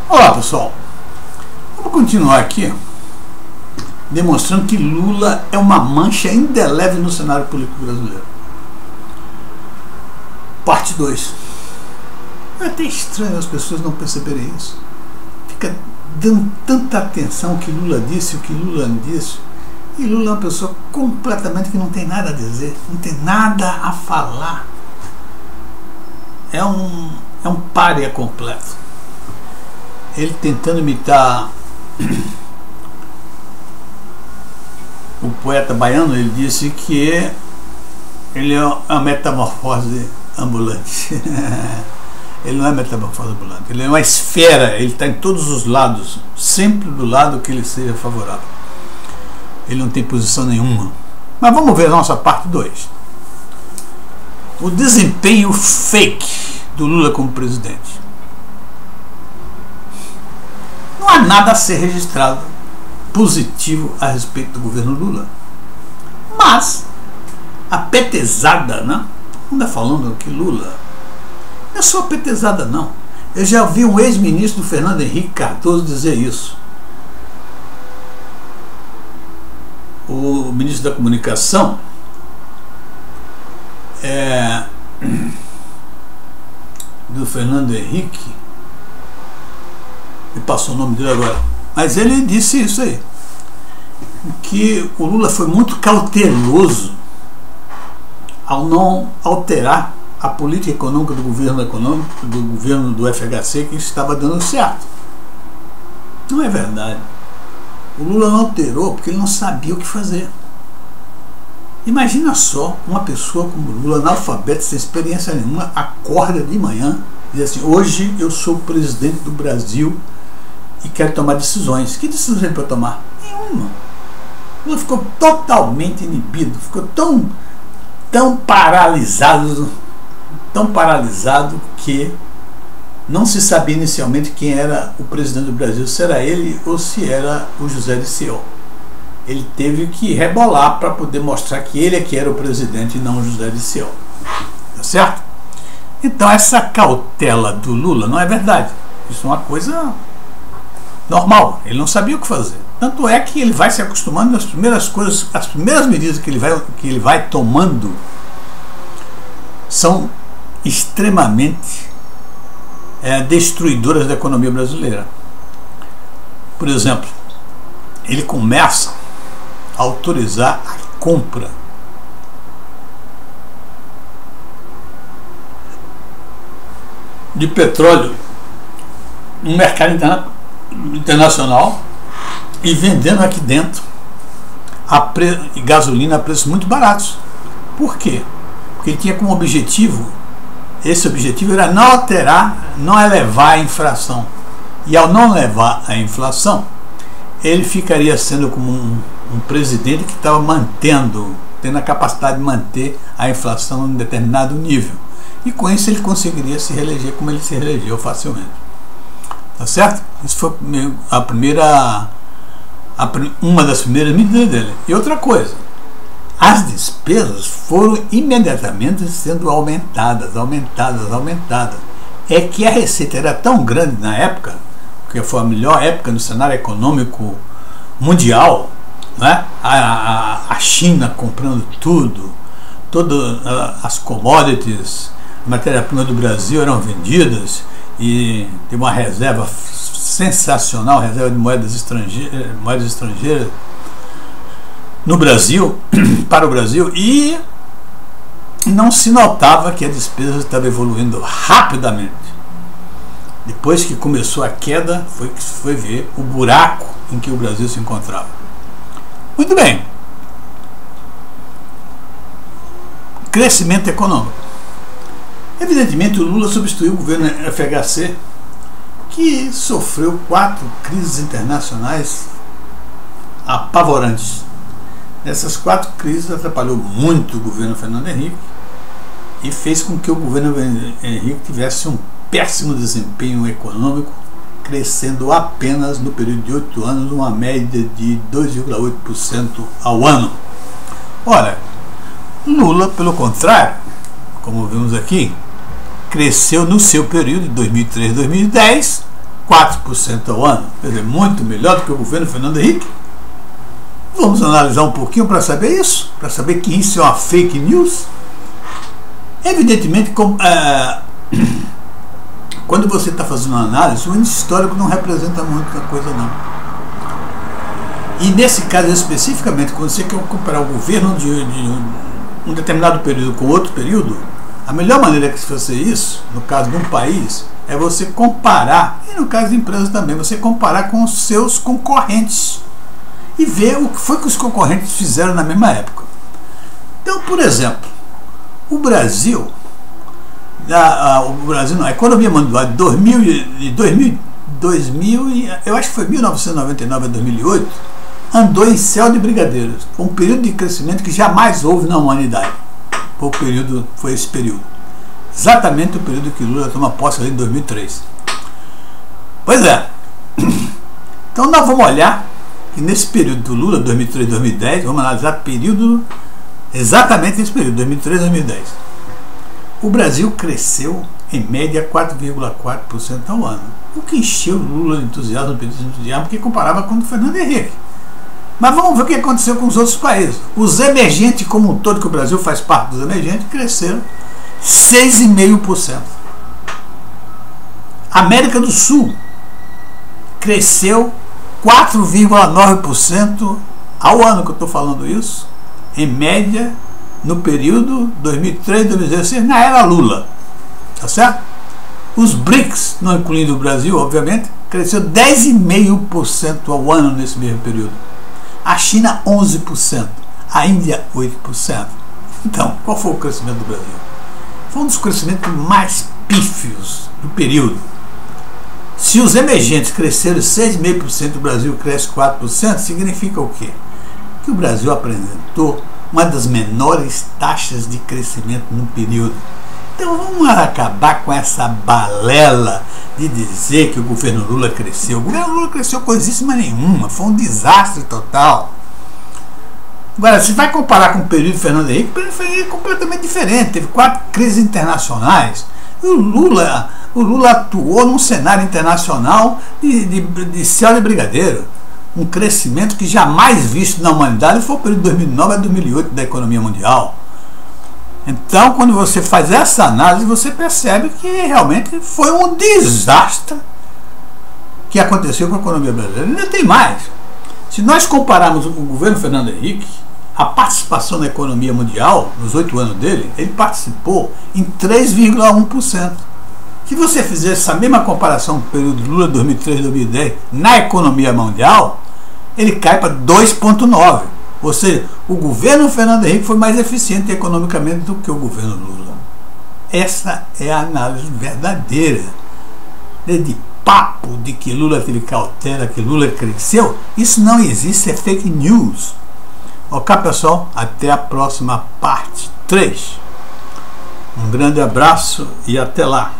Olá pessoal, vamos continuar aqui demonstrando que Lula é uma mancha indelével no cenário político brasileiro. Parte 2. É até estranho as pessoas não perceberem isso. Fica dando tanta atenção ao que Lula disse, o que Lula não disse. E Lula é uma pessoa completamente que não tem nada a dizer, não tem nada a falar. É um pária completo. Ele tentando imitar o poeta baiano, ele disse que ele é uma metamorfose ambulante. Ele não é metamorfose ambulante, ele é uma esfera, ele está em todos os lados, sempre do lado que ele seja favorável. Ele não tem posição nenhuma. Mas vamos ver a nossa parte 2. O desempenho fake do Lula como presidente. Não há nada a ser registrado positivo a respeito do governo Lula. Mas a petezada, né? Anda falando que Lula não é só petezada, não. Eu já ouvi um ex-ministro do Fernando Henrique Cardoso dizer isso. O ministro da Comunicação do Fernando Henrique, me passou o nome dele agora, mas ele disse isso aí, que o Lula foi muito cauteloso ao não alterar a política econômica do governo do FHC, que estava dando certo. Não é verdade. O Lula não alterou porque ele não sabia o que fazer. Imagina só uma pessoa como o Lula, analfabeto, sem experiência nenhuma, acorda de manhã e diz assim: hoje eu sou o presidente do Brasil e quero tomar decisões. Que decisões ele pode tomar? Nenhuma. O Lula ficou totalmente inibido, ficou tão paralisado que não se sabia inicialmente quem era o presidente do Brasil, se era ele ou se era o José Dirceu. Ele teve que rebolar para poder mostrar que ele é que era o presidente e não o José Dirceu. Tá certo? Então essa cautela do Lula não é verdade. Isso é uma coisa normal. Ele não sabia o que fazer. Tanto é que ele vai se acostumando nas primeiras coisas, as primeiras medidas que ele vai tomando são extremamente destruidoras da economia brasileira. Por exemplo, ele começa a autorizar a compra de petróleo no mercado internacional e vendendo aqui dentro gasolina a preços muito baratos. Por quê? Porque ele tinha como objetivo, esse objetivo era não alterar, não elevar a inflação. E ao não levar a inflação, ele ficaria sendo como um presidente que estava tendo a capacidade de manter a inflação em um determinado nível. E com isso ele conseguiria se reeleger como ele se reelegeu facilmente. Tá certo? Isso foi uma das primeiras medidas dele. E outra coisa, as despesas foram imediatamente sendo aumentadas. É que a receita era tão grande na época, porque foi a melhor época no cenário econômico mundial, né? A China comprando tudo, todas as commodities, a matéria-prima do Brasil eram vendidas e tem uma reserva sensacional, reserva de moedas estrangeiras no Brasil, para o Brasil, e não se notava que a despesa estava evoluindo rapidamente. Depois que começou a queda, foi que se foi ver o buraco em que o Brasil se encontrava. Muito bem. Crescimento econômico. Evidentemente, o Lula substituiu o governo FHC, que sofreu 4 crises internacionais apavorantes. Essas 4 crises atrapalhou muito o governo Fernando Henrique e fez com que o governo Henrique tivesse um péssimo desempenho econômico, crescendo apenas no período de 8 anos uma média de 2,8% ao ano. Ora, Lula, pelo contrário, como vimos aqui, cresceu no seu período de 2003 a 2010 4% ao ano, quer dizer, muito melhor do que o governo Fernando Henrique. Vamos analisar um pouquinho para saber isso, para saber que isso é uma fake news. Evidentemente, quando você está fazendo uma análise, o índice histórico não representa muita coisa não. E nesse caso especificamente, quando você quer comparar o governo de um determinado período com outro período, a melhor maneira de fazer isso, no caso de um país, é você comparar, e no caso de empresas também, você comparar com os seus concorrentes e ver o que foi que os concorrentes fizeram na mesma época. Então, por exemplo, o Brasil, a economia mundial de 2000, eu acho que foi 1999 a 2008, andou em céu de brigadeiros. Foi um período de crescimento que jamais houve na humanidade. Foi esse período. Exatamente o período que Lula toma posse ali em 2003. Pois é. Então nós vamos olhar que nesse período do Lula, 2003 e 2010, vamos analisar período, exatamente esse período, 2003 e 2010. O Brasil cresceu em média 4,4% ao ano. O que encheu o Lula de entusiasmo, porque comparava com o Fernando Henrique. Mas vamos ver o que aconteceu com os outros países. Os emergentes, como um todo, que o Brasil faz parte dos emergentes, cresceram 6,5%. América do Sul cresceu 4,9% ao ano, que eu estou falando isso, em média, no período 2003-2016, na era Lula. Tá certo? Os BRICS, não incluindo o Brasil, obviamente, cresceu 10,5% ao ano nesse mesmo período. A China 11%, a Índia 8%. Então, qual foi o crescimento do Brasil? Foi um dos crescimentos mais pífios do período. Se os emergentes cresceram 6,5%, o Brasil cresce 4%, significa o quê? Que o Brasil apresentou uma das menores taxas de crescimento no período. Então vamos acabar com essa balela de dizer que o governo Lula cresceu. O governo Lula cresceu coisíssima nenhuma, foi um desastre total. Agora, se vai comparar com o período de Fernando Henrique, o período de Fernando Henrique é completamente diferente. Teve 4 crises internacionais. E o Lula atuou num cenário internacional de céu de brigadeiro. Um crescimento que jamais visto na humanidade foi o período de 2009 a 2008 da economia mundial. Então, quando você faz essa análise, você percebe que realmente foi um desastre que aconteceu com a economia brasileira. Ainda tem mais. Se nós compararmos o governo Fernando Henrique, a participação na economia mundial, nos 8 anos dele, ele participou em 3,1%. Se você fizer essa mesma comparação com o período de Lula 2003-2010 na economia mundial, ele cai para 2,9%. Ou seja, o governo Fernando Henrique foi mais eficiente economicamente do que o governo Lula. Essa é a análise verdadeira. De papo de que Lula teve cautela, que Lula cresceu, isso não existe, é fake news. Ok, pessoal? Até a próxima parte 3. Um grande abraço e até lá.